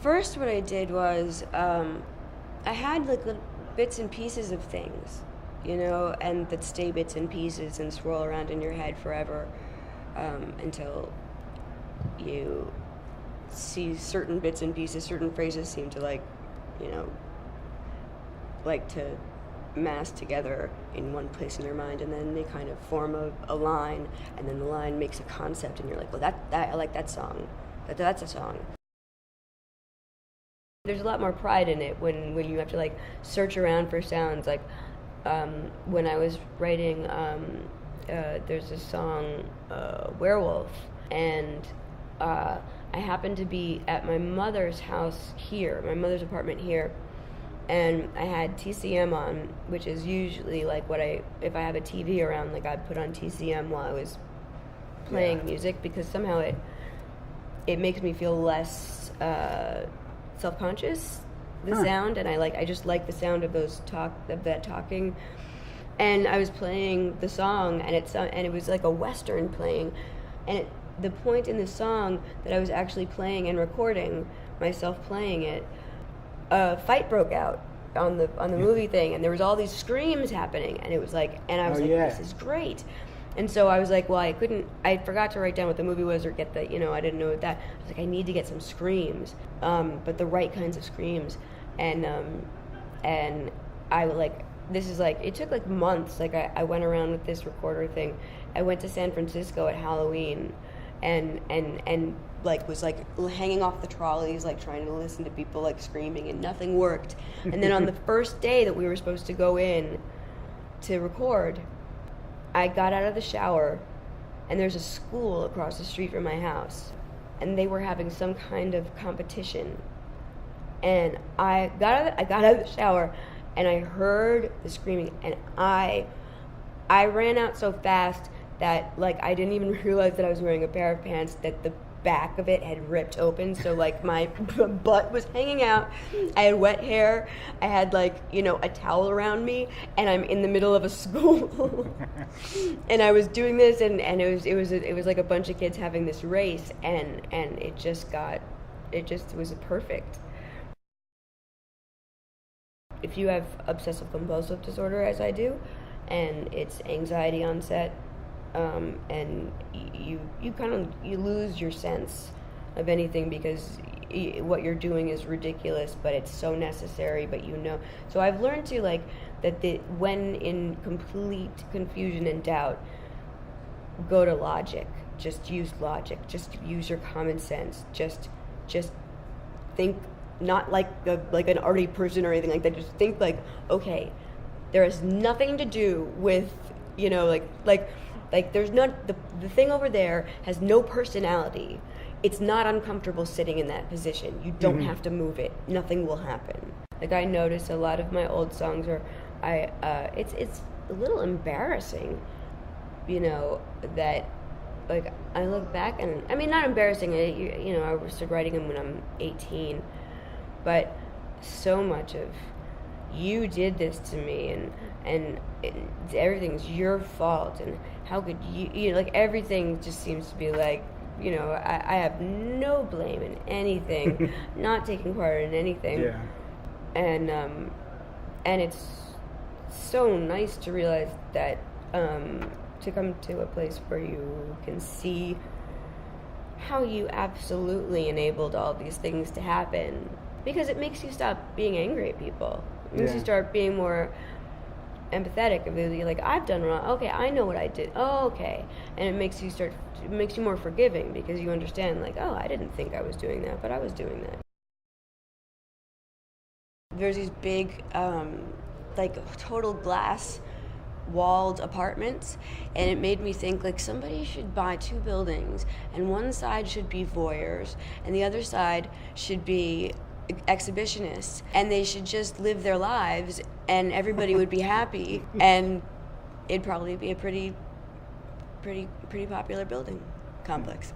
first what I did was I had like little bits and pieces of things, and that stay bits and pieces and swirl around in your head forever until you see certain bits and pieces, certain phrases seem to like to mass together in one place in your mind, and then they kind of form a line, and then the line makes a concept, and you're like, well, that I like that song. That's a song. There's a lot more pride in it when you have to like search around for sounds. Like when I was writing, there's a song, Werewolf, and I happened to be at my mother's house here, my mother's apartment here, and I had TCM on, which is usually like if I have a TV around, like I'd put on TCM while I was playing music, because somehow it makes me feel less self-conscious, the sound, and I just like the sound of that talking. And I was playing the song, and it was like a Western playing, and the point in the song that I was actually playing and recording myself playing it, a fight broke out on the movie thing, and there was all these screams happening, and it was like, and I was this is great. And so I was like, well, I forgot to write down what the movie was or get the, I didn't know what that. I was like, I need to get some screams, but the right kinds of screams. And I this is like, it took like months. Like I went around with this recorder thing. I went to San Francisco at Halloween and like was like hanging off the trolleys, like trying to listen to people like screaming, and nothing worked. And then on the first day that we were supposed to go in to record, I got out of the shower, and there's a school across the street from my house, and they were having some kind of competition. And I got out of the shower, and I heard the screaming, and I ran out so fast that like I didn't even realize that I was wearing a pair of pants that the back of it had ripped open, so like my butt was hanging out. I had wet hair. I had like a towel around me, and I'm in the middle of a school. And I was doing this, and it was like a bunch of kids having this race, and it just was perfect. If you have obsessive compulsive disorder, as I do, and it's anxiety onset, and you lose your sense of anything, because what you're doing is ridiculous, but it's so necessary. But so I've learned to when in complete confusion and doubt, go to logic. Just use logic. Just use your common sense. Just think, not like an arty person or anything like that. Just think like, okay, there has nothing to do with like there's not the thing over there has no personality. It's not uncomfortable sitting in that position. You don't have to move it. Nothing will happen. Like I notice a lot of my old songs it's a little embarrassing, that like I look back, and I mean, not embarrassing. I started writing them when I'm 18, but so much of you did this to me, and everything's your fault, and how could you like everything just seems to be like, I have no blame in anything, not taking part in anything. And it's so nice to realize that, to come to a place where you can see how you absolutely enabled all these things to happen, because it makes you stop being angry at people. It makes you start being more empathetic. Like, I've done wrong. Okay, I know what I did. Oh, okay. And it makes you more forgiving, because you understand, like, oh, I didn't think I was doing that, but I was doing that. There's these big, like, total glass walled apartments, and it made me think, like, somebody should buy 2 buildings, and one side should be voyeurs, and the other side should be exhibitionists, and they should just live their lives, and everybody would be happy, and it'd probably be a pretty popular building complex.